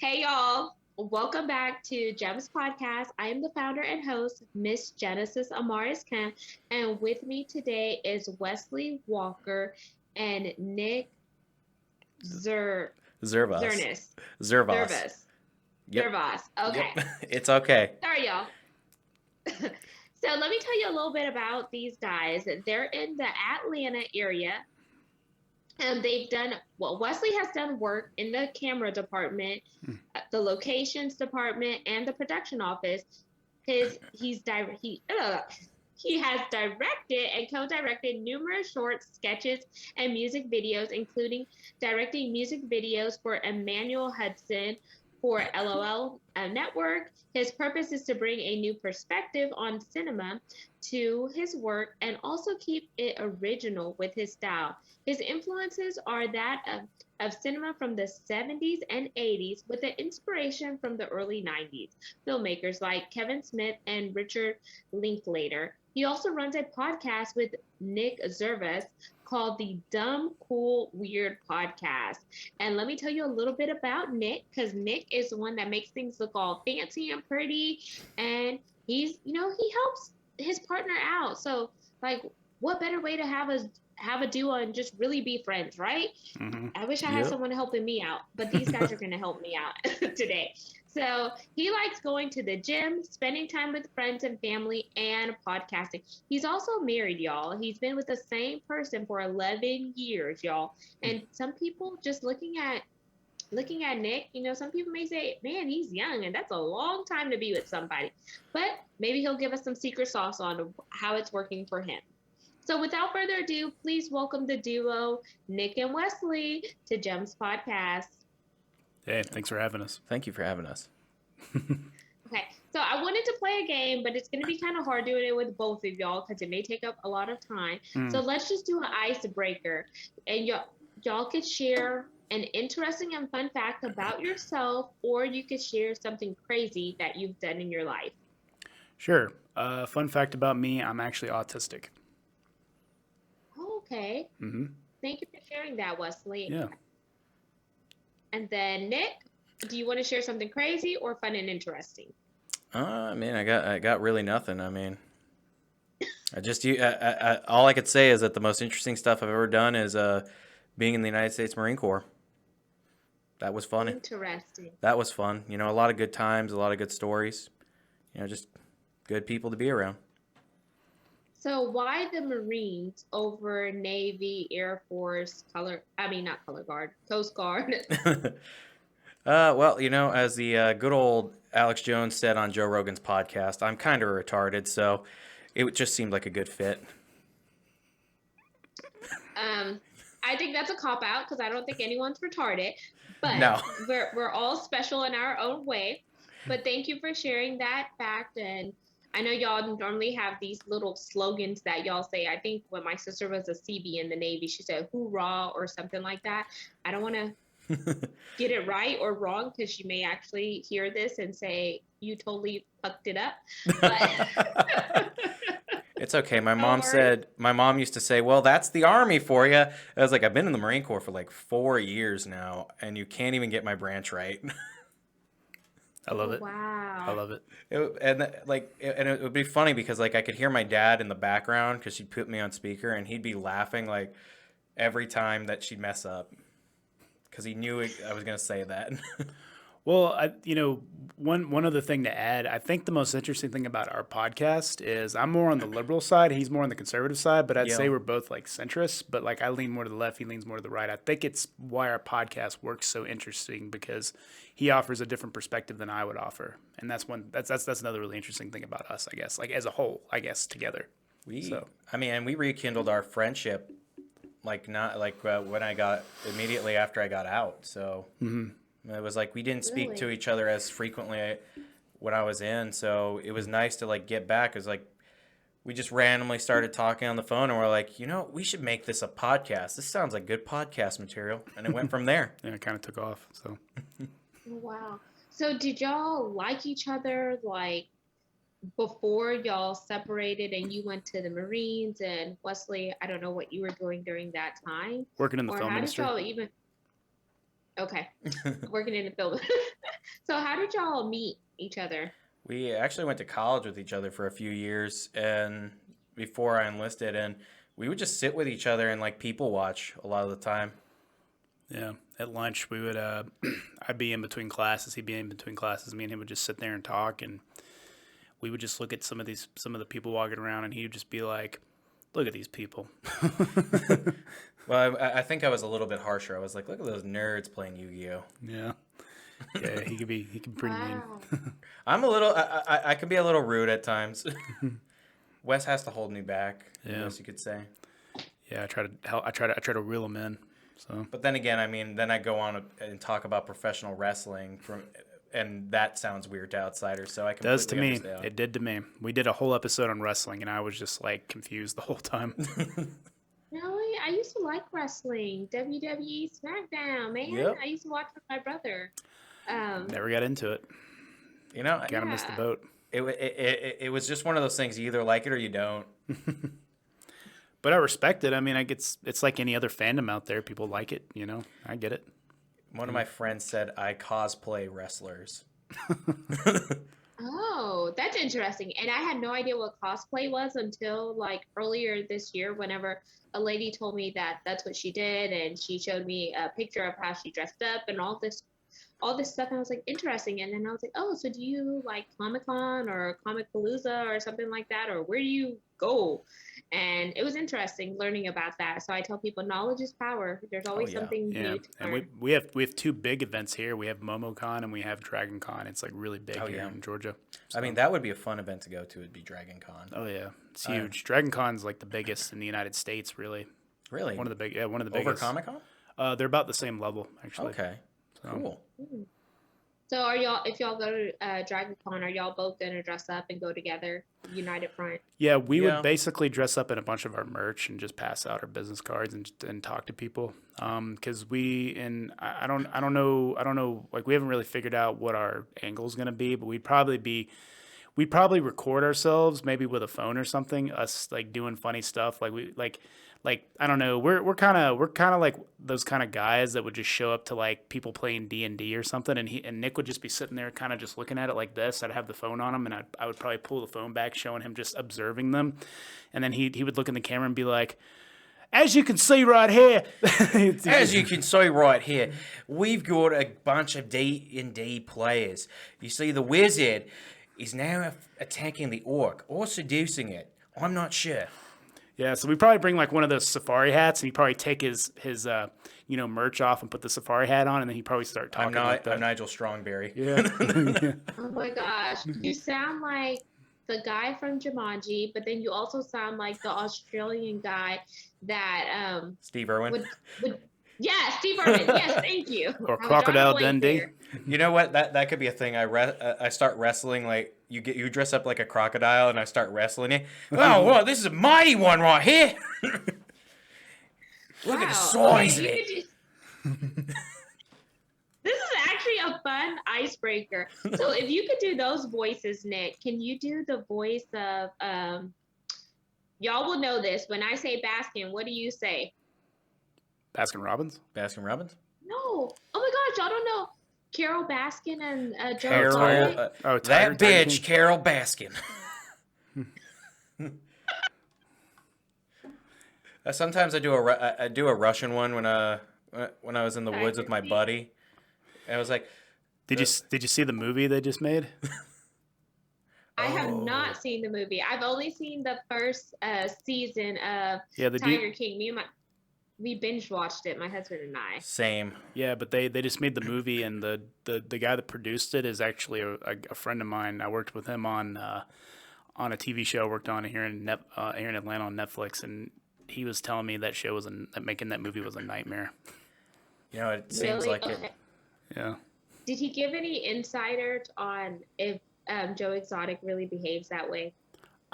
Hey y'all, welcome back to Gems Podcast. I am the founder and host, Miss Genesis Amaris Kemp, and with me today is Wesley Walker and Nick Zer Zervas. Zernis. Zervas. Zervas. Yep. Zervas. Yep. Okay. It's okay. Sorry, y'all. So let me tell you a little bit about these guys. They're in the Atlanta area. And Wesley has done work in the camera department, the locations department, and the production office. He has directed and co-directed numerous short sketches and music videos, including directing music videos for Emmanuel Hudson for LOL Network. His purpose is to bring a new perspective on cinema to his work and also keep it original with his style. His influences are that of cinema from the 70s and 80s with an inspiration from the early 90s. Filmmakers like Kevin Smith and Richard Linklater. He also runs a podcast with Nick Zervas called the Dumb, Cool, Weird Podcast. And let me tell you a little bit about Nick, because Nick is the one that makes things look all fancy and pretty. And he helps his partner out. So, like, what better way to have a duo and just really be friends, right? Mm-hmm. I wish I had someone helping me out, but these guys are going to help me out today. So he likes going to the gym, spending time with friends and family, and podcasting. He's also married, y'all. He's been with the same person for 11 years, y'all. And some people just looking at Nick, some people may say, man, he's young, and that's a long time to be with somebody. But maybe he'll give us some secret sauce on how it's working for him. So without further ado, please welcome the duo, Nick and Wesley, to Gems Podcast. Hey, thanks for having us. Thank you for having us. Okay, so I wanted to play a game, but it's going to be kind of hard doing it with both of y'all because it may take up a lot of time. So let's just do an icebreaker. And y'all could share an interesting and fun fact about yourself, or you could share something crazy that you've done in your life. Sure. Fun fact about me, I'm actually autistic. Okay. Mm-hmm. Thank you for sharing that, Wesley. Yeah. And then Nick, do you want to share something crazy or fun and interesting? I got really nothing. I mean, all I could say is that the most interesting stuff I've ever done is being in the United States Marine Corps. That was fun. Interesting. That was fun. A lot of good times, a lot of good stories. Just good people to be around. So why the Marines over Navy, Air Force, not color guard, Coast Guard? Well, as the good old Alex Jones said on Joe Rogan's podcast, I'm kind of retarded, so it just seemed like a good fit. I think that's a cop-out because I don't think anyone's retarded, but no. we're all special in our own way. But thank you for sharing that fact. And I know y'all normally have these little slogans that y'all say. I think when my sister was a CB in the Navy, she said hoorah or something like that. I don't want to get it right or wrong because she may actually hear this and say, you totally fucked it up. But it's okay. My mom used to say, well, that's the Army for you. I was like, I've been in the Marine Corps for like 4 years now, and you can't even get my branch right. I love it. Wow. I love it. And it would be funny because like I could hear my dad in the background because she'd put me on speaker and he'd be laughing like every time that she'd mess up because he knew I was going to say that. Well, one other thing to add, I think the most interesting thing about our podcast is I'm more on the liberal side, he's more on the conservative side, but I'd say we're both like centrists, but like I lean more to the left, he leans more to the right. I think it's why our podcast works so interesting because he offers a different perspective than I would offer. And that's another really interesting thing about us, I guess, like as a whole, I guess, together. We rekindled our friendship when I got immediately after I got out. So it was like we didn't speak to each other as frequently when I was in, so it was nice to like get back. It was like we just randomly started talking on the phone, and we're like, we should make this a podcast. This sounds like good podcast material, and it went from there. Yeah, it kind of took off. So. Wow. So did y'all like each other like before y'all separated and you went to the Marines? And Wesley, I don't know what you were doing during that time. Working in the film industry. How did y'all even... Okay. Working in the film. So how did y'all meet each other? We actually went to college with each other for a few years, and before I enlisted, and we would just sit with each other and like people watch a lot of the time. Yeah, at lunch we would I'd be in between classes, he'd be in between classes, me and him would just sit there and talk, and we would just look at some of the people walking around, and he would just be like, "Look at these people." Well, I think I was a little bit harsher. I was like, "Look at those nerds playing Yu-Gi-Oh." Yeah. Yeah, he could be pretty mean. I'm a little I can be a little rude at times. Wes has to hold me back, I guess you could say. Yeah, I try to reel him in. So, but then again, I mean, then I go on and talk about professional wrestling and that sounds weird to outsiders. So I completely does to me. understand. It did to me. We did a whole episode on wrestling, and I was just like confused the whole time. Really? I used to like wrestling. WWE SmackDown, man. Yep. I used to watch with my brother. Never got into it. You know, Gotta miss the boat. It was just one of those things. You either like it or you don't. But I respect it. I mean, it's like any other fandom out there. People like it, you know. I get it. One of my friends said I cosplay wrestlers. Oh, that's interesting. And I had no idea what cosplay was until like earlier this year, whenever a lady told me that that's what she did, and she showed me a picture of how she dressed up and all this stuff, and I was like, interesting. And then I was like, oh, so do you like Comic-Con or Comic Palooza or something like that, or where do you go? And it was interesting learning about that. So I tell people, knowledge is power. There's always something new to learn. And we have two big events here. We have MomoCon and we have Dragon Con. It's like really big here in Georgia. So, I mean, that would be a fun event to go to. Would be Dragon Con. Oh yeah, it's huge. Dragon Con's like the biggest in the United States, really. Really? One of the biggest. Over Comic-Con? They're about the same level, actually. Okay. So. Cool. So if y'all go to Dragon Con, are y'all both going to dress up and go together, united front? Yeah, we would basically dress up in a bunch of our merch and just pass out our business cards and talk to people. Because I don't know, like we haven't really figured out what our angle is going to be, but we'd probably record ourselves maybe with a phone or something, us like doing funny stuff. Like I don't know, we're kind of like those kind of guys that would just show up to like people playing D&D or something, and Nick would just be sitting there kind of just looking at it like this. I'd have the phone on him, and I would probably pull the phone back, showing him just observing them, and then he would look in the camera and be like, "As you can see right here," as you can see right here, we've got a bunch of D&D players. You see, the wizard is now attacking the orc or seducing it. I'm not sure. Yeah, so we probably bring like one of those safari hats, and he'd probably take his merch off and put the safari hat on, and then he'd probably start talking like that. I'm Nigel Strongberry. Yeah. Oh my gosh, you sound like the guy from Jumanji, but then you also sound like the Australian guy that Steve Irwin. Steve Irwin. Yes, thank you. Or Crocodile Dundee. You know what? That could be a thing. I start wrestling, like you dress up like a crocodile, and I start wrestling it. Oh, whoa, this is a mighty one right here. Look at the size of it. This is actually a fun icebreaker. So if you could do those voices, Nick, can you do the voice of y'all will know this. When I say Baskin, what do you say? Baskin Robbins? Baskin Robbins? No. Oh my gosh, y'all don't know Carol Baskin and Joe Carol, that bitch, Carol Baskin. Sometimes I do a Russian one when I was in the woods with my buddy. And I was like, did you see the movie they just made? I have not seen the movie. I've only seen the first season of Tiger King. We binge watched it, my husband and I. Same. Yeah, but they just made the movie, and the guy that produced it is actually a friend of mine. I worked with him on a TV show I worked on here in Atlanta on Netflix, and he was telling me that show making that movie was a nightmare. You know, it seems like it. Yeah. Did he give any insider on if Joe Exotic really behaves that way?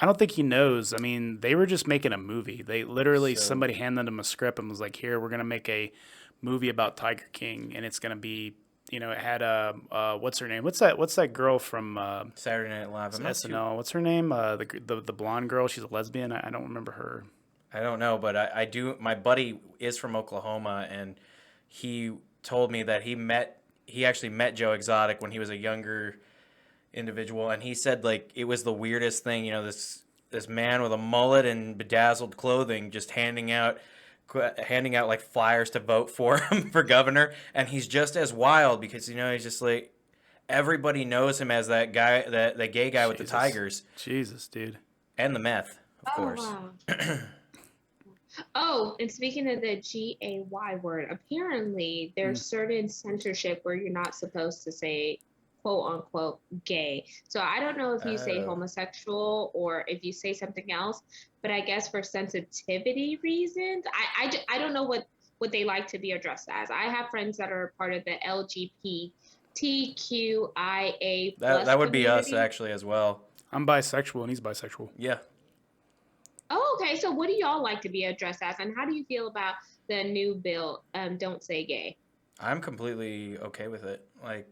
I don't think he knows. I mean, they were just making a movie. They literally, somebody handed him a script and was like, "Here, we're gonna make a movie about Tiger King, and it's gonna be, it had what's her name? What's that girl from Saturday Night Live? SNL. What's her name? The blonde girl. She's a lesbian. I don't remember her. I don't know, but I do. My buddy is from Oklahoma, and he told me that he met he actually met Joe Exotic when he was a younger individual, and he said like it was the weirdest thing. You know, this man with a mullet and bedazzled clothing just handing out like flyers to vote for him for governor, and he's just as wild because he's just like everybody knows him as that guy, that gay guy with the tigers. Jesus, dude. And the meth, of course. Wow. Oh, and speaking of the GAY word, apparently there's certain censorship where you're not supposed to say quote unquote gay. So I don't know if you say homosexual or if you say something else, but I guess for sensitivity reasons, I don't know what they like to be addressed as. I have friends that are part of the LGBTQIA+. That would be us community. actually as well. I'm bisexual and he's bisexual. Yeah. Oh, okay. So what do y'all like to be addressed as, and how do you feel about the new bill, Don't Say Gay? I'm completely okay with it. Like,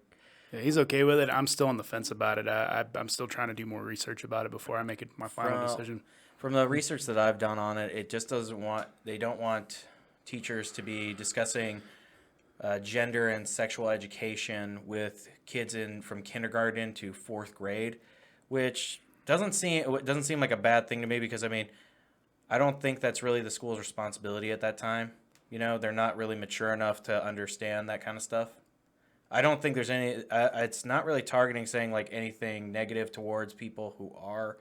yeah, he's okay with it. I'm still on the fence about it. I'm still trying to do more research about it before I make it my final decision. From the research that I've done on it, it just they don't want teachers to be discussing gender and sexual education with kids from kindergarten to 4th grade, which doesn't seem like a bad thing to me because, I mean, I don't think that's really the school's responsibility at that time. They're not really mature enough to understand that kind of stuff. I don't think there's any, it's not really targeting saying like anything negative towards people who are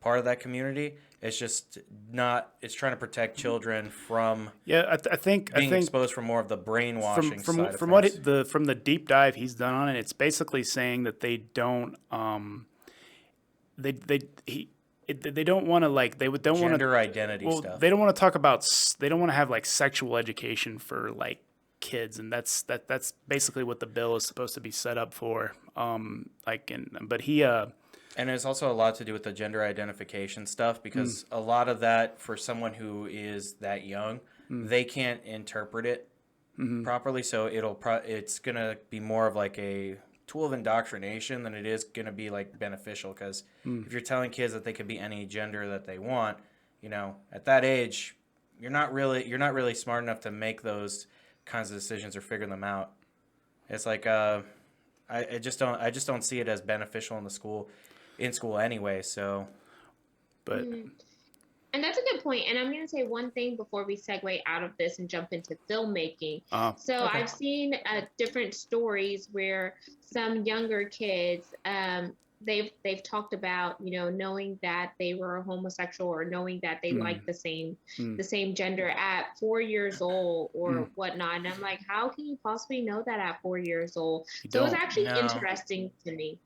part of that community. It's just not, it's trying to protect children from I think exposed for more of the brainwashing from side of from things. from the deep dive he's done on it, it's basically saying that they don't they don't want to like they don't want gender identity stuff. They don't want to talk about, they don't want to have like sexual education for like kids, and that's basically what the bill is supposed to be set up for. But he and it's also a lot to do with the gender identification stuff because a lot of that for someone who is that young, they can't interpret it properly. So it's gonna be more of like a tool of indoctrination than it is going to be like beneficial, because if you're telling kids that they could be any gender that they want, at that age you're not really smart enough to make those kinds of decisions or figure them out. It's like I just don't see it as beneficial in school anyway. So but And that's a good point. And I'm going to say one thing before we segue out of this and jump into filmmaking. Okay. I've seen different stories where some younger kids, they've talked about, knowing that they were homosexual or knowing that they like the same gender at 4 years old or whatnot. And I'm like, how can you possibly know that at 4 years old? So it's actually interesting to me.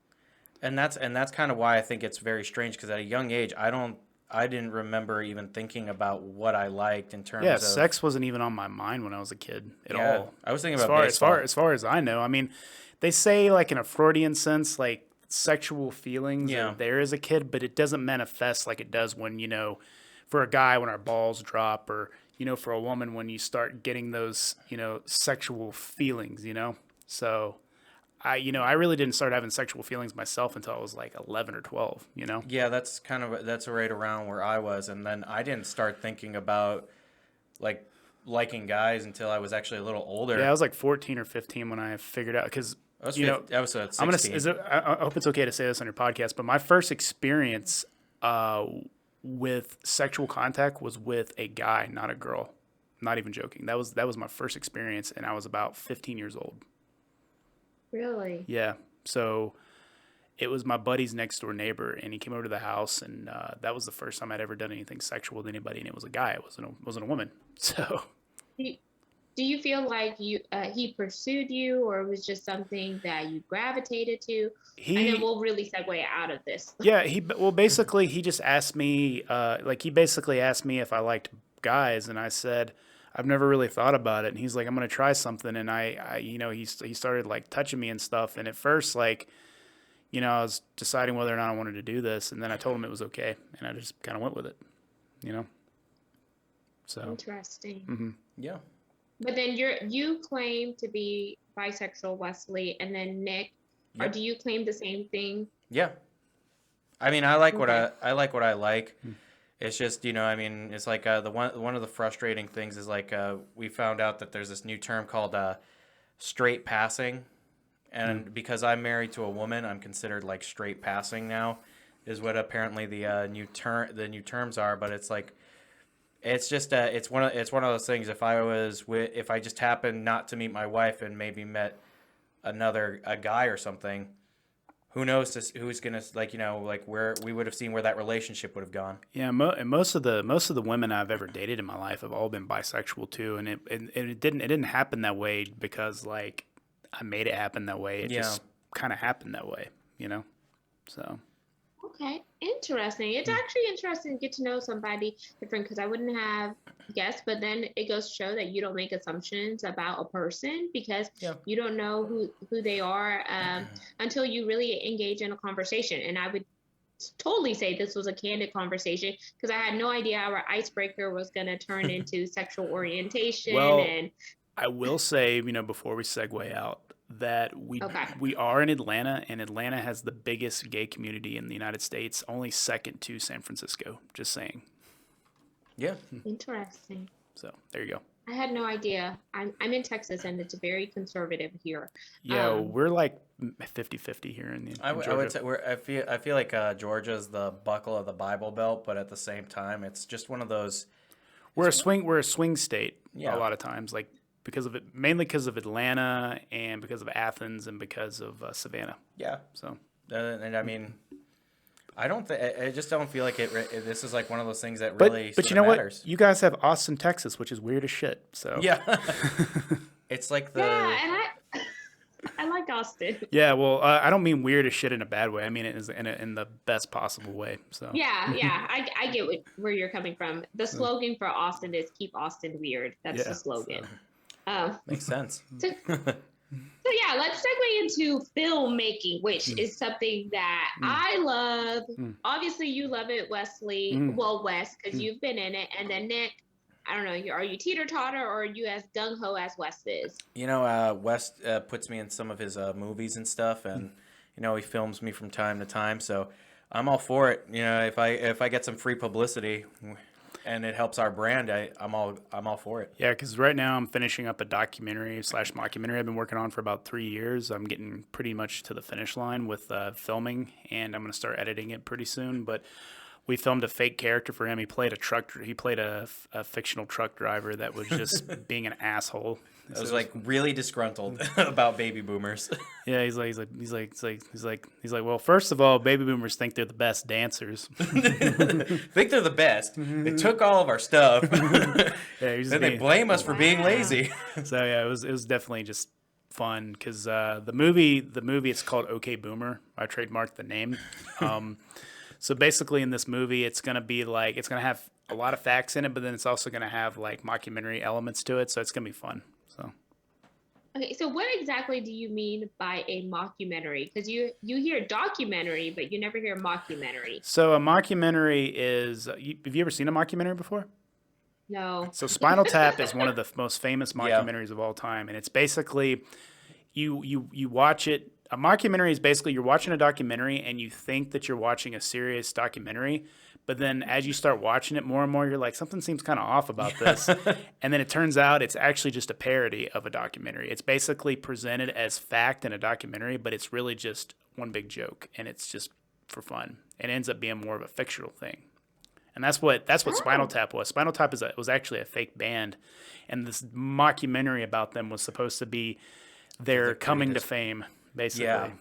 And that's kind of why I think it's very strange, because at a young age, I didn't remember even thinking about what I liked in terms of... sex wasn't even on my mind when I was a kid at all. I was thinking about baseball. As far as I know. I mean, they say like in a Freudian sense, like sexual feelings are there as a kid, but it doesn't manifest like it does when, for a guy when our balls drop, or, for a woman when you start getting those, sexual feelings, So... I really didn't start having sexual feelings myself until I was like 11 or 12, Yeah, that's right around where I was. And then I didn't start thinking about like liking guys until I was actually a little older. Yeah, I was like 14 or 15 when I figured out, because, I was at 16. I hope it's okay to say this on your podcast, but my first experience with sexual contact was with a guy, not a girl. I'm not even joking. That was my first experience, and I was about 15 years old. Really? Yeah. So it was my buddy's next door neighbor, and he came over to the house, and that was the first time I'd ever done anything sexual with anybody, and it was a guy. It wasn't a woman. So. Do you feel like he pursued you, or it was just something that you gravitated to? And then we'll really segue out of this. Yeah. Basically he just asked me, asked me if I liked guys, and I said, I've never really thought about it. And he's like, I'm going to try something. And he started like touching me and stuff. And at first, like, I was deciding whether or not I wanted to do this. And then I told him it was okay. And I just kind of went with it, So. Interesting. Mm-hmm. Yeah. But then you claim to be bisexual, Wesley, and then Nick, or do you claim the same thing? Yeah. I mean, I like what I like. It's just, it's like one of the frustrating things is like we found out that there's this new term called straight passing, and because I'm married to a woman, I'm considered like straight passing now, is what apparently the new terms are. But it's like, it's just it's one of those things. If I just happened not to meet my wife and maybe met a guy or something, who knows who's gonna, like, like where we would have seen where that relationship would have gone. Yeah, and most of the women I've ever dated in my life have all been bisexual too, and it didn't happen that way because like I made it happen that way. It just kind of happened that way, So. Okay, interesting. It's actually interesting to get to know somebody different, because I wouldn't have guessed, but then it goes to show that you don't make assumptions about a person, because you don't know who they are until you really engage in a conversation. And I would totally say this was a candid conversation, because I had no idea our icebreaker was going to turn into sexual orientation. Well, and I will say, before we segue out, that we are in Atlanta, and Atlanta has the biggest gay community in the United States, only second to San Francisco. Just saying. Yeah. Interesting. So there you go. I had no idea. I'm in Texas, and it's very conservative here. Yeah, we're like 50-50 here in Georgia. I would say I feel like Georgia's the buckle of the Bible Belt, but at the same time, it's just one of those. We're a swing state a lot of times, like mainly because of Atlanta and because of Athens and because of Savannah. Yeah. So. And I mean, I just don't feel like this is like one of those things that really. But you know matters. What? You guys have Austin, Texas, which is weird as shit. So. Yeah. It's like the. Yeah, and I like Austin. Yeah, well, I don't mean weird as shit in a bad way. I mean it in the best possible way. So. Yeah, I get where you're coming from. The slogan for Austin is "Keep Austin Weird." That's the slogan. Makes sense. So yeah, let's segue into filmmaking, which is something that I love. Obviously, you love it, Wesley. Well, Wes, because you've been in it, and then Nick. I don't know. Are you teeter-totter, or are you as gung-ho as Wes is? Wes puts me in some of his movies and stuff, and he films me from time to time. So I'm all for it. If I get some free publicity and it helps our brand, I'm all for it. Yeah, because right now I'm finishing up a documentary / mockumentary I've been working on for about 3 years. I'm getting pretty much to the finish line with filming, and I'm going to start editing it pretty soon. But we filmed a fake character for him. He played a fictional truck driver that was just being an asshole. I was like really disgruntled about baby boomers. Yeah, he's like, well, first of all, baby boomers think they're the best dancers. Think they're the best. They took all of our stuff. Then they blame us for being lazy. So yeah, it was definitely just fun, because the movie it's called OK Boomer. I trademarked the name. So basically, in this movie, it's gonna have a lot of facts in it, but then it's also gonna have like mockumentary elements to it. So it's gonna be fun. So. Okay, so what exactly do you mean by a mockumentary? Because you hear documentary, but you never hear mockumentary. So a mockumentary is. Have you ever seen a mockumentary before? No. So Spinal Tap is one of the most famous mockumentaries of all time, and it's basically you watch it. A mockumentary is basically you're watching a documentary and you think that you're watching a serious documentary, but then as you start watching it more and more, you're like, something seems kind of off about this. And then it turns out it's actually just a parody of a documentary. It's basically presented as fact in a documentary, but it's really just one big joke, and it's just for fun. It ends up being more of a fictional thing. And that's what Spinal Tap was. Spinal Tap was actually a fake band, and this mockumentary about them was supposed to be their coming to fame. Basically,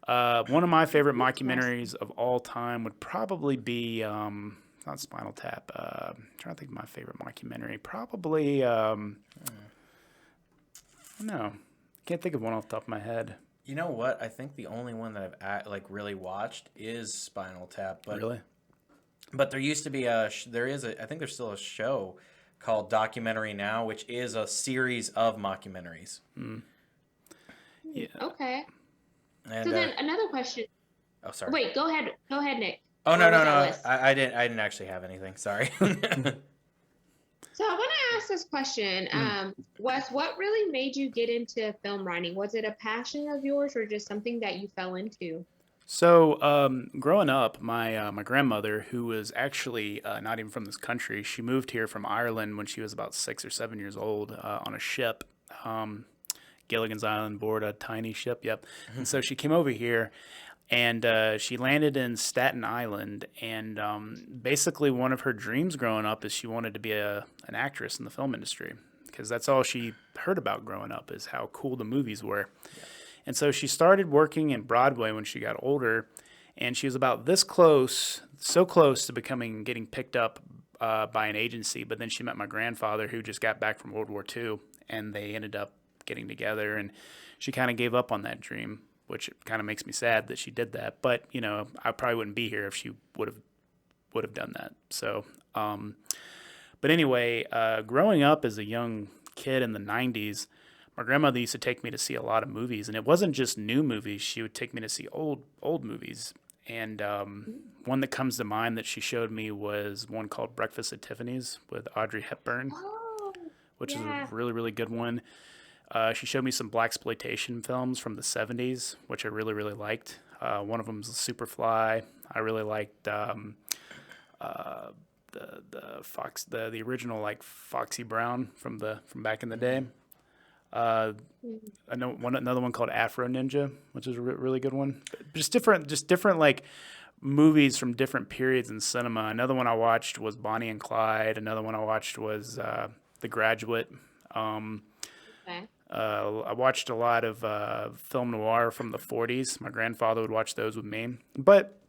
one of my favorite mockumentaries of all time would probably be not Spinal Tap. I'm trying to think of my favorite mockumentary. Probably no, can't think of one off the top of my head. You know what? I think the only one that I've really watched is Spinal Tap. But, really? But there used to be I think there's still a show called Documentary Now, which is a series of mockumentaries. Yeah. Okay. And, so then another question. Oh, sorry. Wait, go ahead, Nick. Oh, no. I didn't actually have anything. Sorry. So I want to ask this question. Wes, what really made you get into film writing? Was it a passion of yours, or just something that you fell into? So growing up, my grandmother, who was actually not even from this country, she moved here from Ireland when she was about 6 or 7 years old on a ship. Gilligan's Island board a tiny ship. Yep. And so she came over here, and she landed in Staten Island. And basically, one of her dreams growing up is she wanted to be an actress in the film industry, because that's all she heard about growing up, is how cool the movies were. Yeah. And so she started working in Broadway when she got older, and she was about this close, so close to getting picked up by an agency. But then she met my grandfather, who just got back from World War II, and they ended up getting together, and she kind of gave up on that dream, which kind of makes me sad that she did that. But, you know, I probably wouldn't be here if she would have done that. So, but anyway, growing up as a young kid in the 90s, my grandmother used to take me to see a lot of movies, and it wasn't just new movies. She would take me to see old movies. And one that comes to mind that she showed me was one called Breakfast at Tiffany's with Audrey Hepburn, which is a really, really good one. She showed me some blaxploitation films from the 70s, which I really, really liked. One of them was Superfly. I really liked the original, like, Foxy Brown from back in the day. I know another one called Afro Ninja, which is a really good one. Just different like movies from different periods in cinema. Another one I watched was Bonnie and Clyde. Another one I watched was The Graduate. I watched a lot of film noir from the 40s. My grandfather would watch those with me. But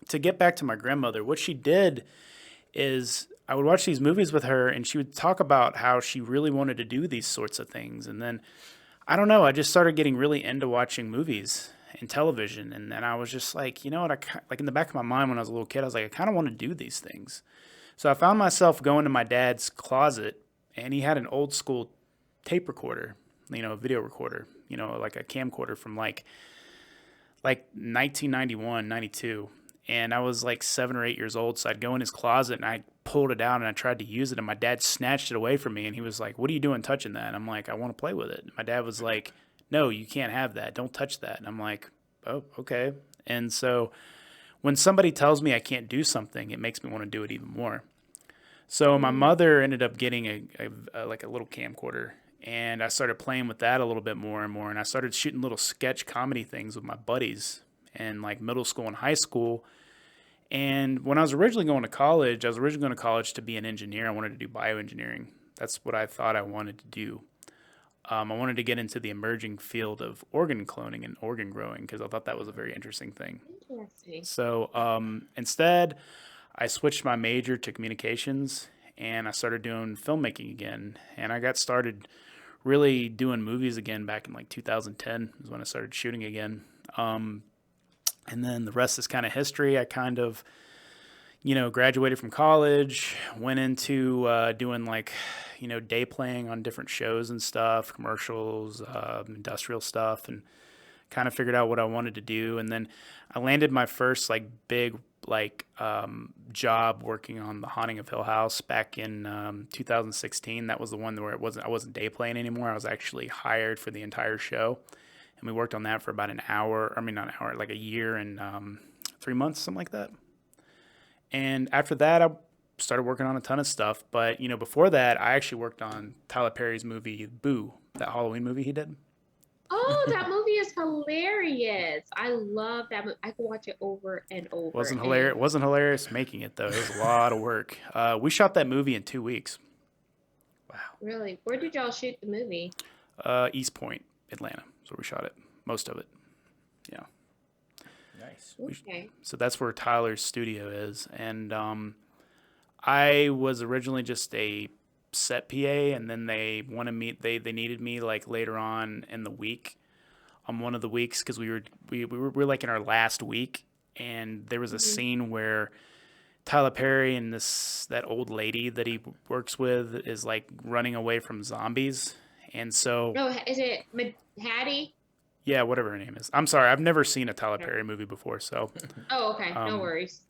to get back to my grandmother, what she did is I would watch these movies with her, and she would talk about how she really wanted to do these sorts of things. And then, I don't know, I just started getting really into watching movies and television. And then I was just like, you know what, like in the back of my mind when I was a little kid, I was like, I kind of want to do these things. So I found myself going to my dad's closet, and he had an old school tape recorder, you know, a video recorder, you know, like a camcorder from like 1991, 92. And I was like 7 or 8 years old, so I'd go in his closet, and I pulled it out, and I tried to use it, and my dad snatched it away from me, and he was like, "What are you doing touching that?" And I'm like, "I want to play with it." And my dad was like, "No, you can't have that. Don't touch that." And I'm like, "Oh, okay." And so when somebody tells me I can't do something, it makes me want to do it even more. So my mother ended up getting a little camcorder, and I started playing with that a little bit more and more, and I started shooting little sketch comedy things with my buddies in like middle school and high school. And when I was originally going to college, to be an engineer. I wanted to do bioengineering. That's what I thought I wanted to do. I wanted to get into the emerging field of organ cloning and organ growing, because I thought that was a very interesting thing. Interesting. So instead, I switched my major to communications, and I started doing filmmaking again. And I got started really doing movies again back in like 2010 is when I started shooting again. And then the rest is kind of history. I kind of, you know, graduated from college, went into doing like, you know, day playing on different shows and stuff, commercials, industrial stuff, and kind of figured out what I wanted to do. And then I landed my first like big job working on The Haunting of Hill House back in 2016. That was the one where I wasn't day playing anymore. I was actually hired for the entire show. And we worked on that for about an hour. I mean, not an hour, like a year and 3 months, something like that. And after that, I started working on a ton of stuff. But, you know, before that, I actually worked on Tyler Perry's movie, Boo, that Halloween movie he did. Oh, that movie is hilarious. I love that movie. I could watch it over and over. It wasn't hilarious making it, though. It was a lot of work. We shot that movie in 2 weeks. Wow. Really? Where did y'all shoot the movie? East Point, Atlanta. So we shot it, most of it. Yeah. Nice. Okay. So that's where Tyler's studio is. And I was originally just a set PA, and then they wanted me, they needed me like later on in the week, on one of the weeks, because we were like in our last week, and there was a scene where Tyler Perry and that old lady that he works with is like running away from zombies. And so... Oh, is it Hattie? Yeah, whatever her name is. I'm sorry, I've never seen a Tyler Perry movie before, so... Oh, okay. No worries.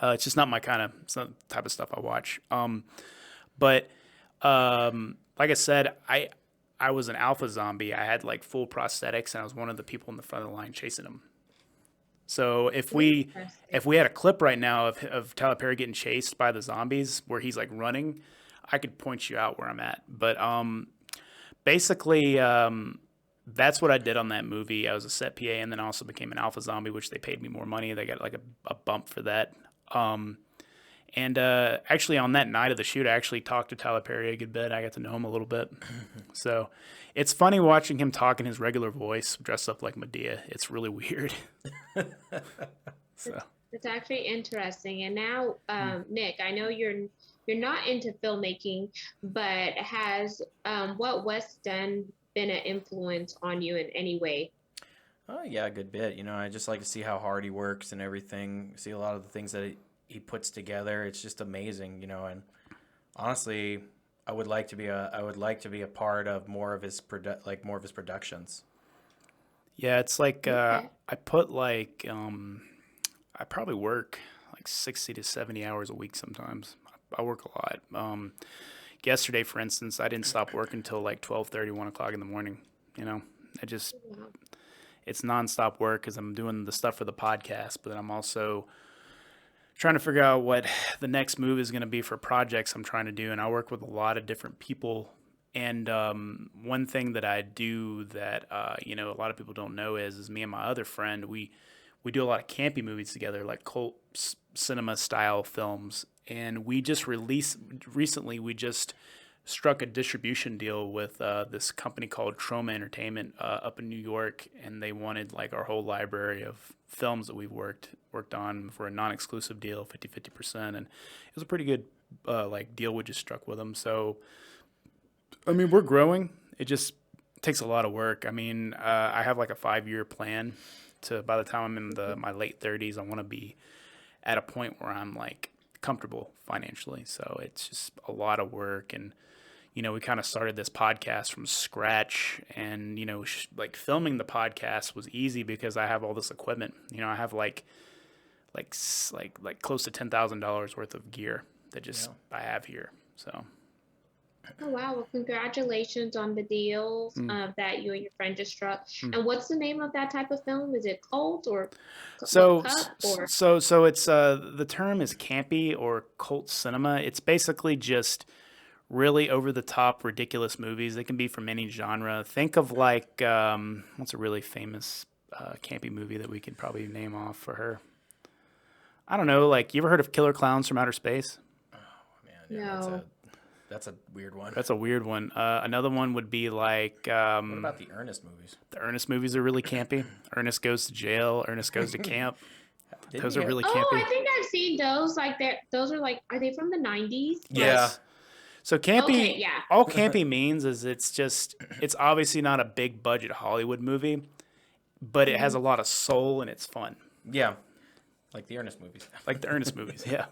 It's just not my it's not the type of stuff I watch. But like I said, I was an alpha zombie. I had like full prosthetics, and I was one of the people in the front of the line chasing him. So if we had a clip right now of Tyler Perry getting chased by the zombies where he's like running, I could point you out where I'm at. But basically, that's what I did on that movie. I was a set PA and then also became an alpha zombie, which they paid me more money. They got like a bump for that. And actually, on that night of the shoot, I actually talked to Tyler Perry a good bit. I got to know him a little bit. So it's funny watching him talk in his regular voice, dressed up like Medea. It's really weird. So it's actually interesting. And now, Nick, I know you're not into filmmaking, but has what Wes done been an influence on you in any way? Oh yeah, a good bit. I just like to see how hard he works and everything. See a lot of the things that he puts together. It's just amazing, and honestly, I would like to be a part of more of his productions. Yeah, it's like Okay. I put like I probably work like 60 to 70 hours a week sometimes. I work a lot. Yesterday, for instance, I didn't stop working until like 12:30, 1 o'clock in the morning. I just, Wow. it's nonstop work because I'm doing the stuff for the podcast, but then I'm also trying to figure out what the next move is going to be for projects I'm trying to do. And I work with a lot of different people. And one thing that I do that, a lot of people don't know is me and my other friend, we do a lot of campy movies together, like cult cinema style films. And we just recently struck a distribution deal with this company called Trauma Entertainment up in New York, and they wanted like our whole library of films that we've worked on for a non-exclusive deal, 50%, and it was a pretty good deal we just struck with them. So, I mean, we're growing. It just takes a lot of work. I mean, I have like a 5-year plan to, by the time I'm in my late 30s, I want to be at a point where I'm like comfortable financially. So it's just a lot of work. And we kind of started this podcast from scratch, and like filming the podcast was easy because I have all this equipment. I have like close to $10,000 worth of gear that just I have here. So Oh, wow. Well, congratulations on the deals that you and your friend just struck. And what's the name of that type of film? Is it cult or so cut or? so it's the term is campy or cult cinema. It's basically just really over the top, ridiculous movies. They can be from any genre. Think of like what's a really famous campy movie that we could probably name off for her? I don't know. Like, you ever heard of Killer Clowns from Outer Space? Oh man, yeah, No. that's a weird one. That's a weird one. Another one would be like What about the Ernest movies? the Ernest movies are really campy. Ernest Goes to Jail. Ernest Goes to Camp. Those are really Oh, campy. I think I've seen those. Like those are like, are they from the 90s? Yeah. Yes. So campy, Okay, yeah. all campy means is it's obviously not a big budget Hollywood movie, but it has a lot of soul and it's fun. Yeah, like the Ernest movies. Like the Ernest movies, yeah.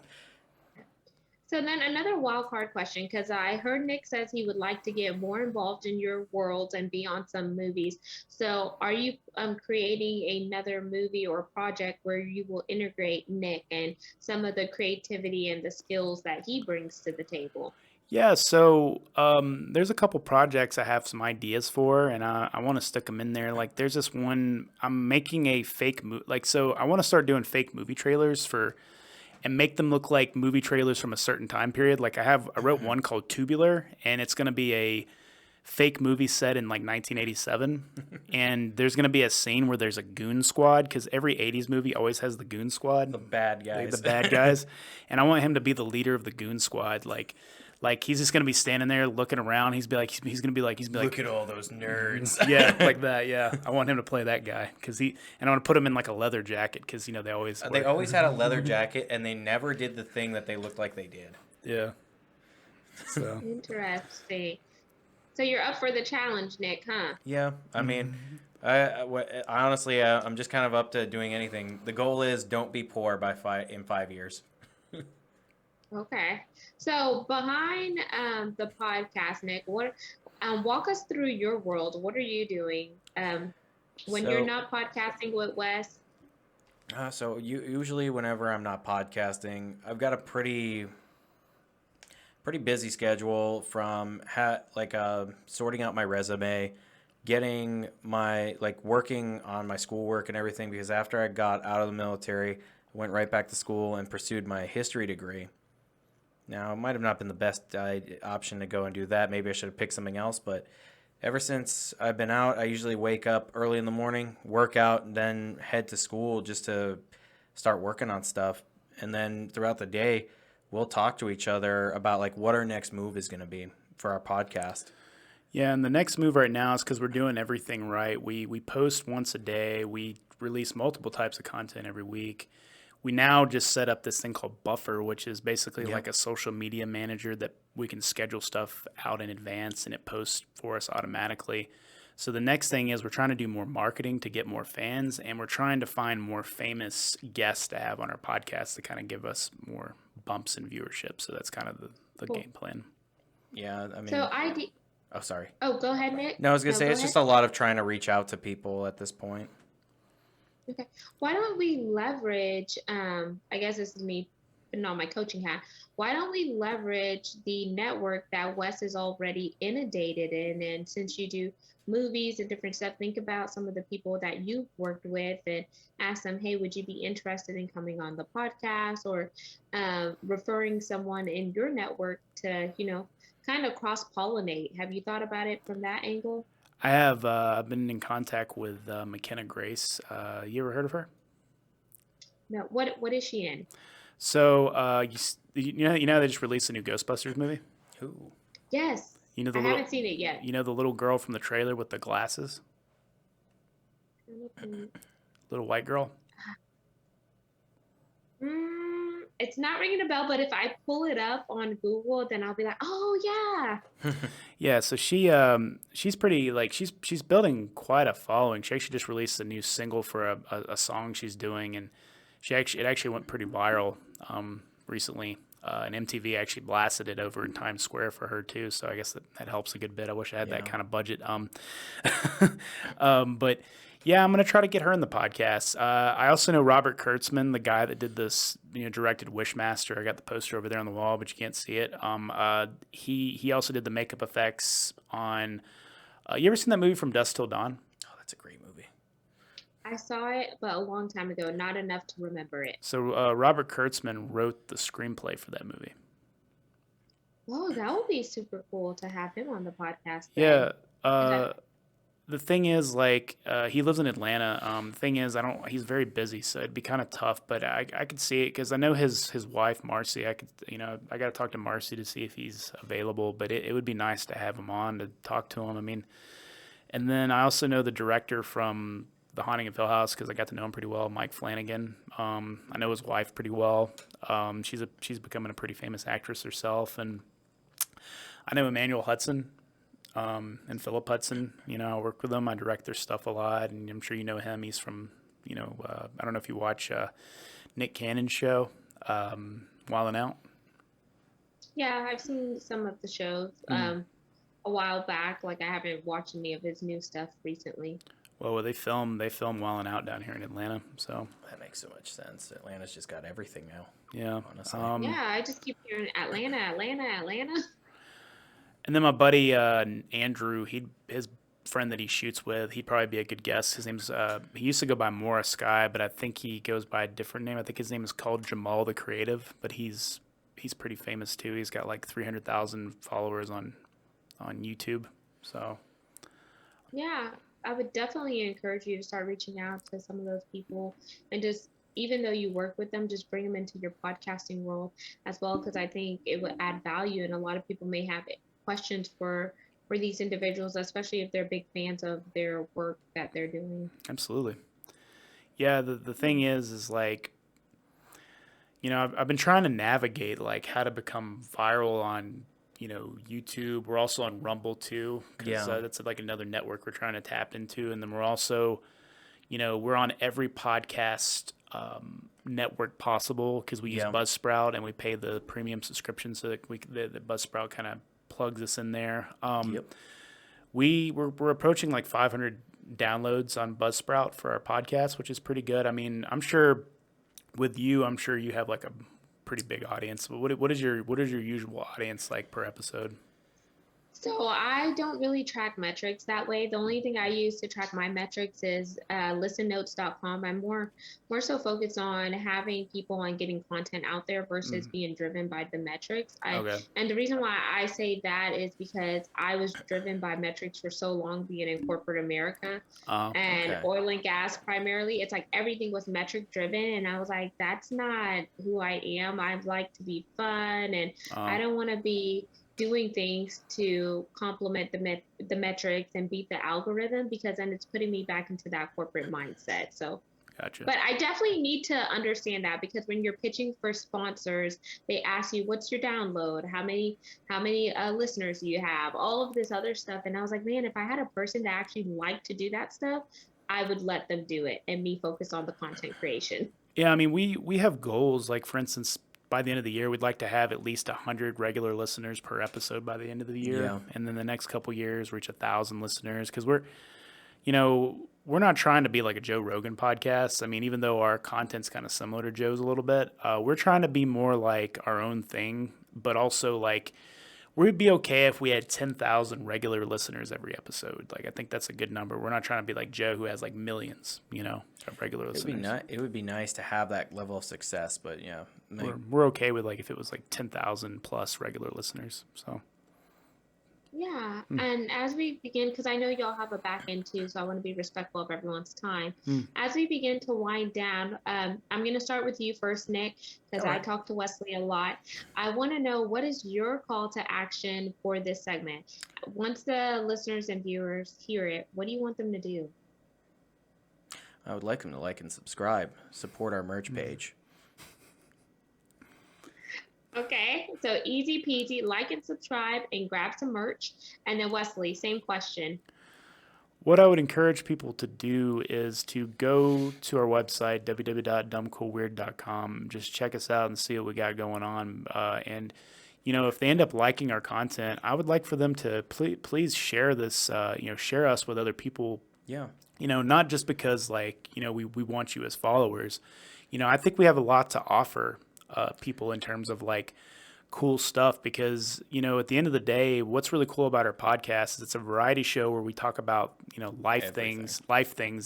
So then another wild card question, because I heard Nick says he would like to get more involved in your world and be on some movies. So are you creating another movie or project where you will integrate Nick and some of the creativity and the skills that he brings to the table? Yeah, so there's a couple projects I have some ideas for, and I want to stick them in there. Like, there's this one, I'm making a fake movie. Like, so I want to start doing fake movie trailers and make them look like movie trailers from a certain time period. Like, I wrote one called Tubular, and it's going to be a fake movie set in like 1987. And there's going to be a scene where there's a goon squad, because every 80s movie always has the goon squad. The bad guys. The bad guys. And I want him to be the leader of the goon squad. Like he's just gonna be standing there looking around. He's gonna be like, Look at all those nerds. yeah, like that. Yeah, I want him to play that guy and I want to put him in like a leather jacket because they always They always had a leather jacket, and they never did the thing that they looked like they did. Yeah. So Interesting. So you're up for the challenge, Nick, huh? Yeah, I mean, I honestly, I'm just kind of up to doing anything. The goal is don't be poor in 5 years. Okay. So behind the podcast, Nick, what walk us through your world. What are you doing when you're not podcasting with Wes? So usually whenever I'm not podcasting, I've got a pretty busy schedule from sorting out my resume, getting my working on my schoolwork and everything, because after I got out of the military, I went right back to school and pursued my history degree. Now, it might have not been the best option to go and do that. Maybe I should have picked something else, but Ever since I've been out, I usually wake up early in the morning, work out, and then head to school just to start working on stuff. And then throughout the day, we'll talk to each other about like what our next move is going to be for our podcast. Yeah, and the next move right now is because we're doing everything right. We post once a day. We release multiple types of content every week. We now just set up this thing called Buffer, which is basically like a social media manager that we can schedule stuff out in advance and it posts for us automatically. So the next thing is we're trying to do more marketing to get more fans, and we're trying to find more famous guests to have on our podcast to kind of give us more bumps in viewership. So that's kind of the game plan. Yeah, I mean. So Oh, sorry. Oh, go ahead, Nick. No, I was going to say it's just a lot of trying to reach out to people at this point. Okay. Why don't we leverage, I guess this is me putting on my coaching hat. Why don't we leverage the network that Wes is already inundated in? And since you do movies and different stuff, think about some of the people that you've worked with and ask them, hey, would you be interested in coming on the podcast, or referring someone in your network to, kind of cross-pollinate. Have you thought about it from that angle? I have. I've been in contact with McKenna Grace. You ever heard of her? No. What is she in? So you know they just released a new Ghostbusters movie. Ooh. Yes. I haven't seen it yet. You know the little girl from the trailer with the glasses? Little white girl? It's not ringing a bell, but if I pull it up on Google, then I'll be like, oh, yeah. Yeah, so she's pretty, like, she's building quite a following. She actually just released a new single for a song she's doing, and it actually went pretty viral recently. And MTV actually blasted it over in Times Square for her too, so I guess that helps a good bit. I wish I had that kind of budget. But yeah, I'm gonna try to get her in the podcast. I also know Robert Kurtzman, the guy that did this, directed Wishmaster. I got the poster over there on the wall, but you can't see it. He also did the makeup effects on. You ever seen that movie From Dusk Till Dawn? Oh, that's a great movie. I saw it, but a long time ago, not enough to remember it. So Robert Kurtzman wrote the screenplay for that movie. Oh, that would be super cool to have him on the podcast. Then. Yeah. The thing is, like, he lives in Atlanta. The thing is, he's very busy, so it'd be kind of tough. But I could see it because I know his wife Marcy. I got to talk to Marcy to see if he's available. But it would be nice to have him on to talk to him. I mean, and then I also know the director from The Haunting of Hill House because I got to know him pretty well, Mike Flanagan. I know his wife pretty well. She's becoming a pretty famous actress herself, and I know Emmanuel Hudson. And Philip Hudson, I work with them. I direct their stuff a lot, and I'm sure you know him. He's from, I don't know if you watch Nick Cannon's show, Wildin' Out. Yeah, I've seen some of the shows a while back. Like, I haven't watched any of his new stuff recently. Well, they film Wildin' Out down here in Atlanta, so that makes so much sense. Atlanta's just got everything now. Yeah, honestly. Yeah, I just keep hearing Atlanta. And then my buddy Andrew, his friend that he shoots with, he'd probably be a good guest. His name's he used to go by Morris Sky, but I think he goes by a different name. I think his name is called Jamal the Creative, but he's pretty famous too. He's got like 300,000 followers on YouTube. So yeah, I would definitely encourage you to start reaching out to some of those people, and just, even though you work with them, just bring them into your podcasting world as well, because I think it would add value, and a lot of people may have questions for these individuals, especially if they're big fans of their work that they're doing. Absolutely. Yeah, the thing is like, I've been trying to navigate like how to become viral on, YouTube. We're also on Rumble too, because that's like another network we're trying to tap into. And then we're also, we're on every podcast network possible because we use Buzzsprout, and we pay the premium subscription so that the Buzzsprout kind of plugs us in there. We're approaching like 500 downloads on Buzzsprout for our podcast, which is pretty good. I mean, I'm sure you have like a pretty big audience. What is your usual audience like per episode? So I don't really track metrics that way. The only thing I use to track my metrics is listennotes.com. I'm more so focused on having people and getting content out there versus being driven by the metrics. Okay. And the reason why I say that is because I was driven by metrics for so long being in corporate America and Okay. oil and gas primarily. It's like everything was metric driven, and I was like, that's not who I am. I like to be fun, and I don't want to be doing things to complement the metrics and beat the algorithm, because then it's putting me back into that corporate mindset. So Gotcha. but I definitely need to understand that, because when you're pitching for sponsors, they ask you, what's your download? How many listeners do you have? All of this other stuff. And I was like, man, if I had a person that actually liked to do that stuff, I would let them do it and me focus on the content creation. Yeah, I mean, we have goals. Like, for instance, by the end of the year, we'd like to have at least 100 regular listeners per episode by the end of the year, Yeah. and then the next couple years reach 1,000 listeners. Because we're not trying to be like a Joe Rogan podcast. I mean, even though our content's kind of similar to Joe's a little bit, we're trying to be more like our own thing, but also like we'd be okay if we had 10,000 regular listeners every episode. Like, I think that's a good number. We're not trying to be like Joe, who has like millions, of regular listeners. It would be nice to have that level of success, but yeah, We're okay with like if it was like 10,000 plus regular listeners. So Yeah, and as we begin, because I know y'all have a back end too, so I want to be respectful of everyone's time. As we begin to wind down, I'm going to start with you first, Nick, because I talk to Wesley a lot. I want to know, what is your call to action for this segment? Once the listeners and viewers hear it, what do you want them to do? I would like them to like and subscribe, support our merch page. Okay, so easy peasy, like and subscribe and grab some merch. And then Wesley, same question. what I would encourage people to do is to go to our website, www.dumbcoolweird.com. Just check us out and see what we got going on. And if they end up liking our content, I would like for them to please share this, share us with other people. Yeah. Not just because we want you as followers. I think we have a lot to offer people in terms of like cool stuff, because at the end of the day, what's really cool about our podcast is it's a variety show where we talk about life things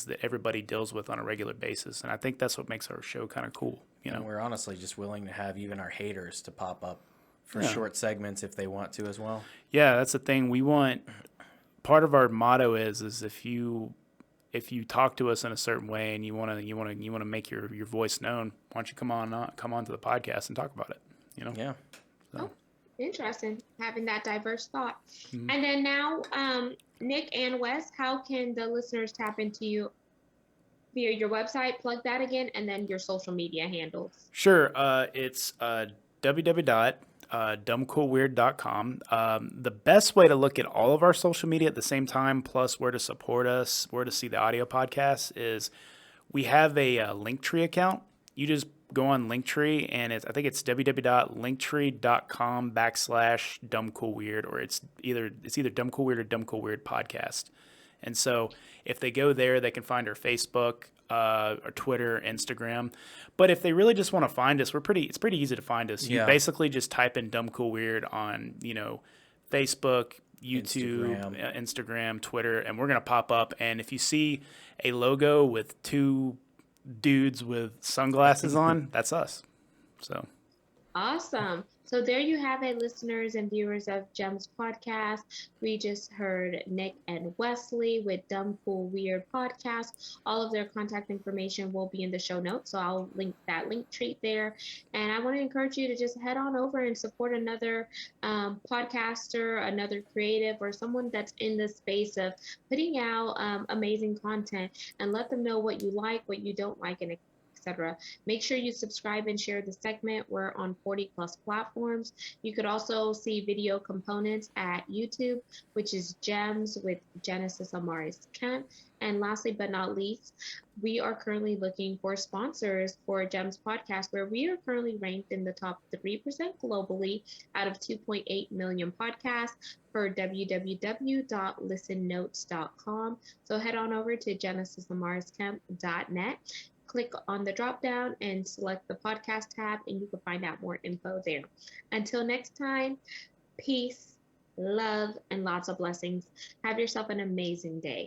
that everybody deals with on a regular basis, and I think that's what makes our show kind of cool. And we're honestly just willing to have even our haters to pop up for short segments if they want to as well. Yeah, that's the thing. We want, part of our motto is if you talk to us in a certain way and you want to make your voice known, why don't you come on to the podcast and talk about it? Yeah. So. Oh, interesting, having that diverse thought. And then now, Nick and Wes, how can the listeners tap into you via your website? Plug that again, and then your social media handles. Sure. It's www.dumbcoolweird.com. The best way to look at all of our social media at the same time, plus where to support us, where to see the audio podcast, is we have a Linktree account. You just go on Linktree, and I think it's www.linktree.com/dumbcoolweird, or it's either dumbcoolweird or dumbcoolweird podcast. And so if they go there, they can find our Facebook, our Twitter, Instagram. But if they really just want to find us, it's pretty easy to find us. You basically just type in Dumb Cool Weird on, Facebook, YouTube, Instagram, Twitter, and we're going to pop up. And if you see a logo with two dudes with sunglasses on, that's us. So Awesome. So there you have it, listeners and viewers of Gems Podcast. We just heard Nick and Wesley with Dumb Cool Weird Podcast. All of their contact information will be in the show notes, so I'll link that link tree there. And I want to encourage you to just head on over and support another podcaster, another creative, or someone that's in the space of putting out amazing content, and let them know what you like, what you don't like, and etc. Make sure you subscribe and share the segment. We're on 40+ platforms. You could also see video components at YouTube, which is Gems with Genesis Amaris Kemp. And lastly but not least, we are currently looking for sponsors for Gems Podcast, where we are currently ranked in the top 3% globally out of 2.8 million podcasts per www.listennotes.com. So head on over to genesisamariskamp.net. Click on the drop down and select the podcast tab, and you can find out more info there. Until next time, peace. love, and lots of blessings. Have yourself an amazing day.